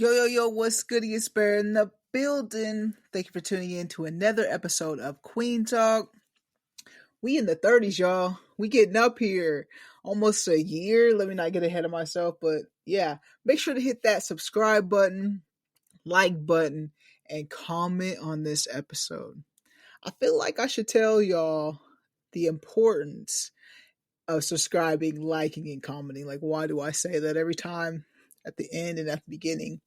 Yo, what's good? It's Bear in the building. Thank you for tuning in to another episode of Kueen Talk. We in the 30s, y'all. We getting up here. Almost a year. Let me not get ahead of myself, but yeah, make sure to hit that subscribe button, like button, and comment on this episode. I feel like I should tell y'all the importance of subscribing, liking, and commenting. Like, why do I say that every time at the end and at the beginning?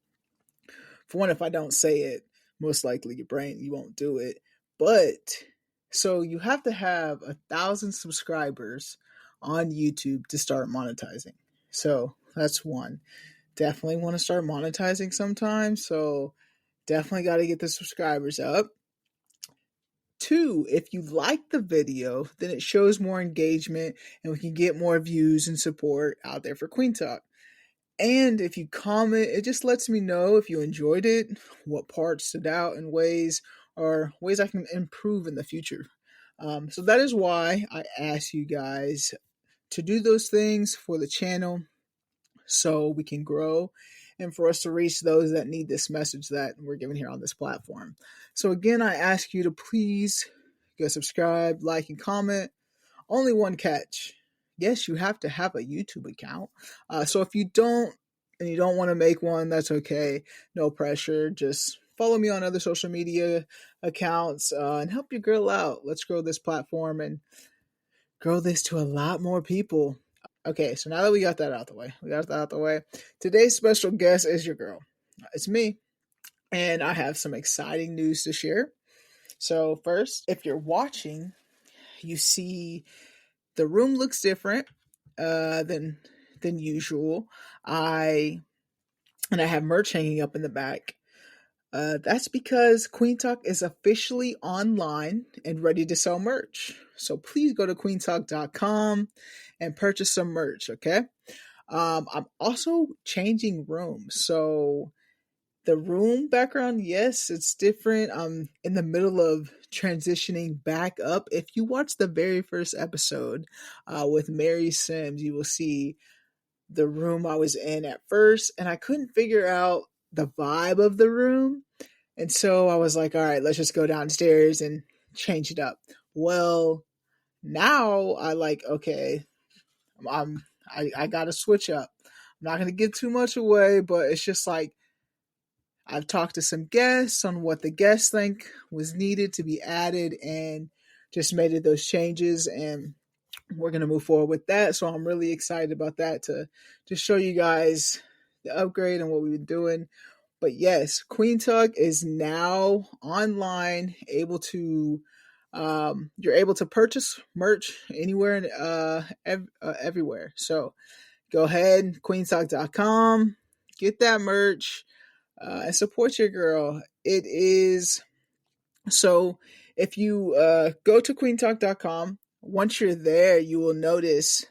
For one, if I don't say it, most likely you won't do it. But so you have to have 1,000 subscribers on YouTube to start monetizing. So that's one. Definitely want to start monetizing sometime. So definitely got to get the subscribers up. Two, if you like the video, then it shows more engagement and we can get more views and support out there for Kueen Talk. And if you comment, it just lets me know if you enjoyed it, what parts stood out in ways or ways I can improve in the future. So that is why I ask you guys to do those things for the channel so we can grow and for us to reach those that need this message that we're giving here on this platform. So again, I ask you to please go subscribe, like, and comment. Only one catch. Yes, you have to have a YouTube account. So if you don't and you don't want to make one, that's okay. No pressure. Just follow me on other social media accounts and help your girl out. Let's grow this platform and grow this to a lot more people. Okay, so now that we got that out the way, today's special guest is your girl. It's me, and I have some exciting news to share. So first, if you're watching, you see the room looks different than usual. I have merch hanging up in the back. That's because Kueen Talk is officially online and ready to sell merch. So please go to queentalk.com and purchase some merch, okay? I'm also changing rooms. So the room background, yes, it's different. I'm in the middle of transitioning back up. If you watch the very first episode with Mary Sims, you will see the room I was in at first, and I couldn't figure out the vibe of the room. And so I was like, all right, let's just go downstairs and change it up. Well, now okay, I got to switch up. I'm not going to give too much away, but it's just like, I've talked to some guests on what the guests think was needed to be added and just made it those changes, and we're going to move forward with that. So I'm really excited about that to show you guys the upgrade and what we've been doing. But yes, Kueen Talk is now online, able to you're able to purchase merch anywhere and everywhere. So go ahead, queentalk.com, get that merch and support your girl. It is so if you go to queentalk.com, once you're there, you will notice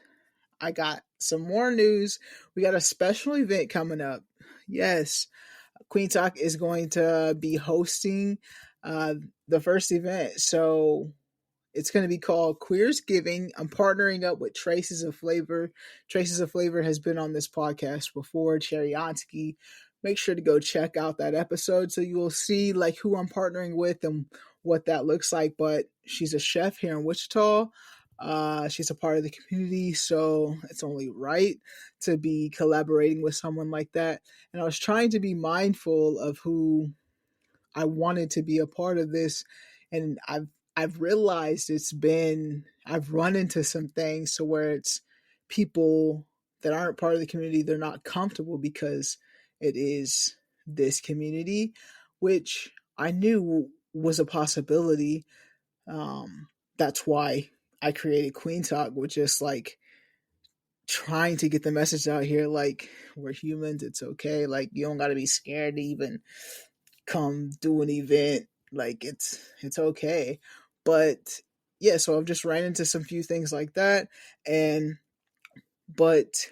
I got some more news. We got a special event coming up. Yes, Kueen Talk is going to be hosting the first event. So it's going to be called Queersgiving. I'm partnering up with Traces of Flavor. Traces of Flavor has been on this podcast before, Cherryonsky. Make sure to go check out that episode so you will see like who I'm partnering with and what that looks like. But she's a chef here in Wichita. She's a part of the community, so it's only right to be collaborating with someone like that. And I was trying to be mindful of who I wanted to be a part of this, and I've realized I've run into some things to where it's people that aren't part of the community, they're not comfortable because it is this community, which I knew was a possibility. That's why I created Kueen Talk, with just like trying to get the message out here, like we're humans, it's okay, like you don't got to be scared to even come do an event, like it's okay. But yeah, so I've just ran into some few things like that, and but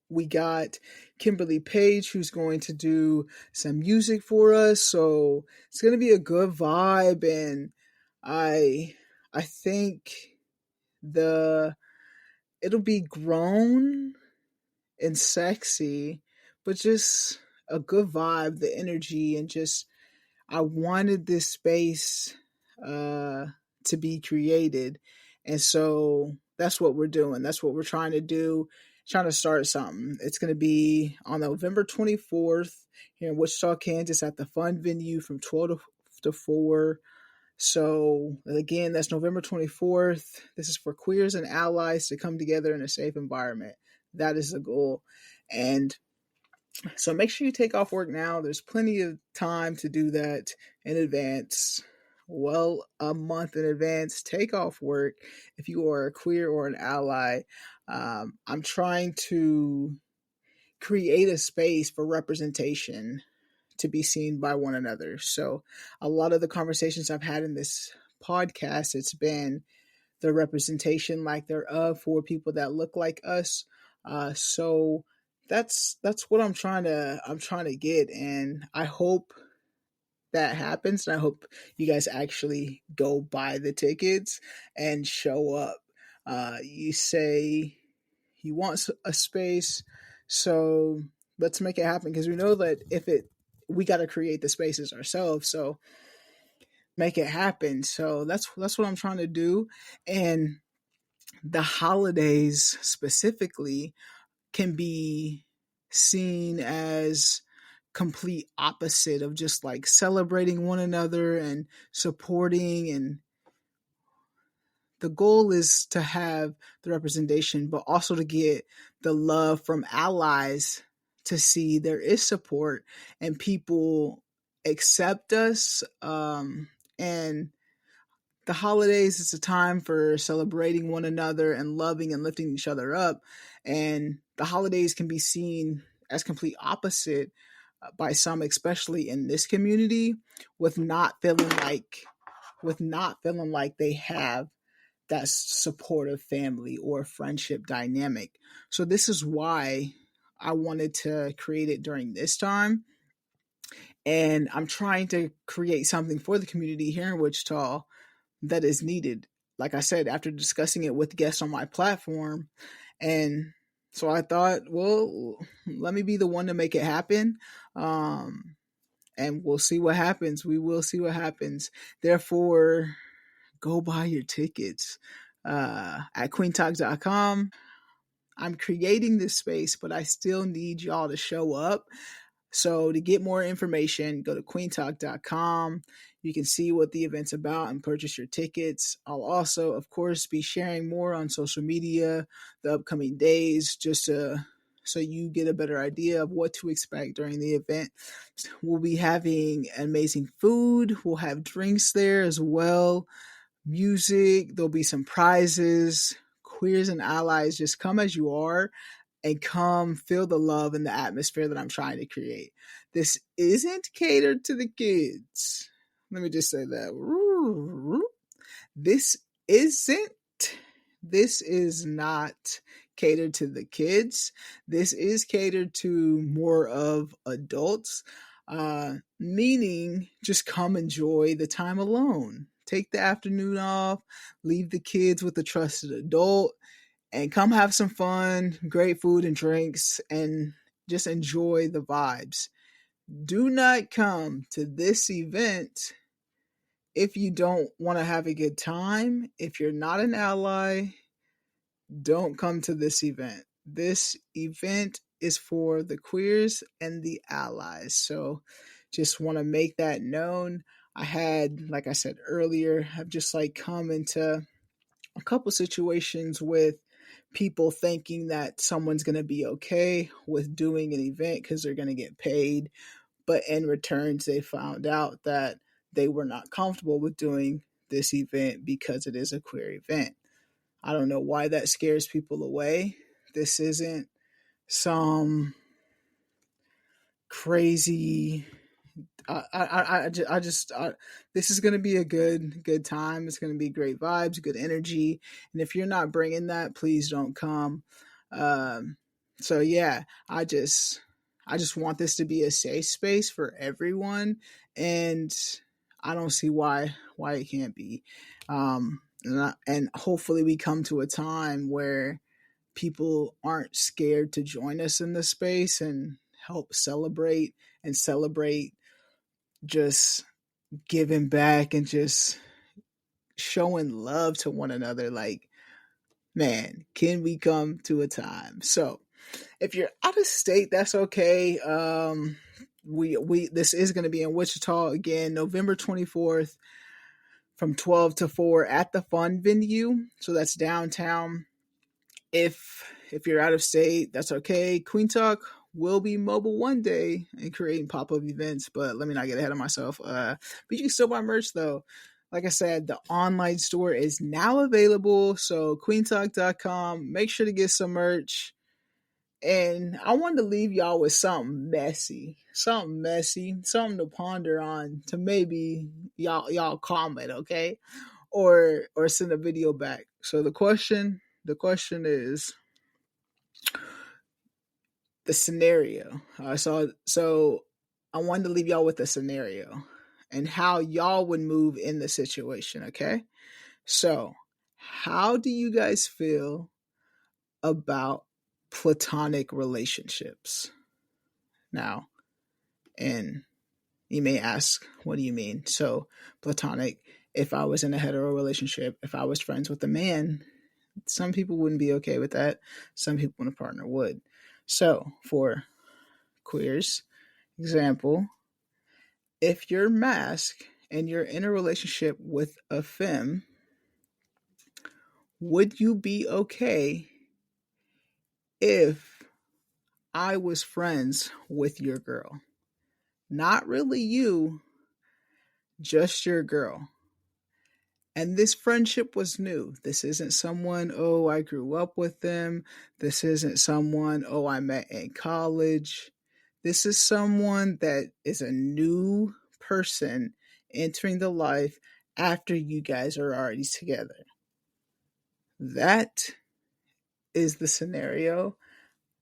we got Kimberly Page who's going to do some music for us, so it's going to be a good vibe. And I think the it'll be grown and sexy, but just a good vibe, the energy, and just I wanted this space uh, to be created. And so that's what we're doing. That's what we're trying to do, trying to start something. It's going to be on November 24th here in Wichita, Kansas at the Fun Venue from 12 to 4. So again, that's November 24th. This is for queers and allies to come together in a safe environment. That is the goal. And so make sure you take off work now. There's plenty of time to do that in advance. Well, a month in advance. Take off work if you are a queer or an ally. I'm trying to create a space for representation to be seen by one another. So, a lot of the conversations I've had in this podcast, it's been the representation like thereof for people that look like us. So that's what I'm trying to get, and I hope that happens. And I hope you guys actually go buy the tickets and show up. You say you want a space, so let's make it happen because we know that we got to create the spaces ourselves. So make it happen. So that's what I'm trying to do, and the holidays specifically can be seen as complete opposite of just like celebrating one another and supporting, and the goal is to have the representation but also to get the love from allies, to see there is support and people accept us. And the holidays is a time for celebrating one another and loving and lifting each other up. And the holidays can be seen as complete opposite by some, especially in this community, with not feeling like they have that supportive family or friendship dynamic. So this is why I wanted to create it during this time. And I'm trying to create something for the community here in Wichita that is needed. Like I said, after discussing it with guests on my platform. And so I thought, well, let me be the one to make it happen. And we'll see what happens. We will see what happens. Therefore, go buy your tickets at queentalk.com. I'm creating this space, but I still need y'all to show up. So to get more information, go to queentalk.com. You can see what the event's about and purchase your tickets. I'll also, of course, be sharing more on social media the upcoming days, just so you get a better idea of what to expect during the event. We'll be having amazing food. We'll have drinks there as well, music. There'll be some prizes. Queers and allies, just come as you are and come feel the love and the atmosphere that I'm trying to create. This isn't catered to the kids. Let me just say that. This isn't. This is not catered to the kids. This is catered to more of adults, meaning just come enjoy the time alone. Take the afternoon off, leave the kids with a trusted adult, and come have some fun, great food and drinks, and just enjoy the vibes. Do not come to this event if you don't want to have a good time. If you're not an ally, don't come to this event. This event is for the queers and the allies. So just want to make that known. I had, like I said earlier, I've just like come into a couple situations with people thinking that someone's going to be okay with doing an event because they're going to get paid. But in returns, they found out that they were not comfortable with doing this event because it is a queer event. I don't know why that scares people away. This isn't some crazy. This is going to be a good time. It's going to be great vibes, good energy. And if you're not bringing that, please don't come. So yeah, I just want this to be a safe space for everyone, and I don't see why it can't be. And hopefully we come to a time where people aren't scared to join us in this space and help celebrate just giving back and just showing love to one another. Like, man, can we come to a time? So if you're out of state, that's okay. We this is going to be in Wichita again, November 24th from 12 to 4 at the Fun venue. So that's downtown. If you're out of state, that's okay. Kueen Talk will be mobile one day and creating pop-up events, but let me not get ahead of myself. But you can still buy merch though. Like I said, the online store is now available. So queentalk.com. Make sure to get some merch. And I wanted to leave y'all with something messy, something to ponder on, to maybe y'all comment, okay, or send a video back. So the question is the scenario. So I wanted to leave y'all with a scenario and how y'all would move in the situation. Okay, so how do you guys feel about platonic relationships now? And you may ask, what do you mean? So, platonic, if I was in a hetero relationship, if I was friends with a man, some people wouldn't be okay with that. Some people in a partner would. So, for queers, example, if you're masked and you're in a relationship with a femme, would you be okay if I was friends with your girl? Not really you, just your girl. And this friendship was new. This isn't someone, oh, I grew up with them. This isn't someone, oh, I met in college. This is someone that is a new person entering the life after you guys are already together. That is the scenario.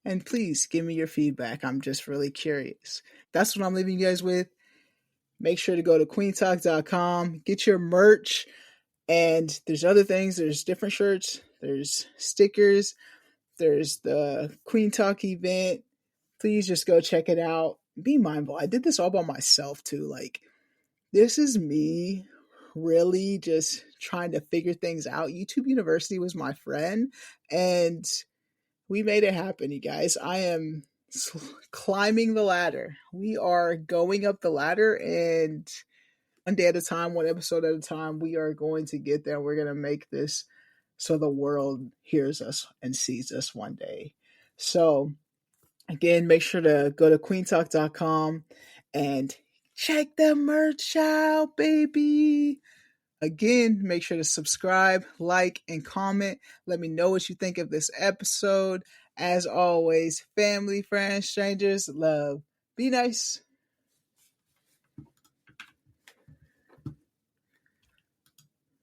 And please give me your feedback. I'm just really curious. That's what I'm leaving you guys with. Make sure to go to queentalk.com, get your merch. And there's other things. There's different shirts. There's stickers. There's the Kueen Talk event. Please just go check it out. Be mindful. I did this all by myself too. Like, this is me really just trying to figure things out. YouTube University was my friend, and we made it happen, you guys. I am climbing the ladder. We are going up the ladder, and one day at a time, one episode at a time, we are going to get there. We're going to make this so the world hears us and sees us one day. So, again, make sure to go to queentalk.com and check the merch out, baby. Again, make sure to subscribe, like, and comment. Let me know what you think of this episode. As always, family, friends, strangers, love. Be nice.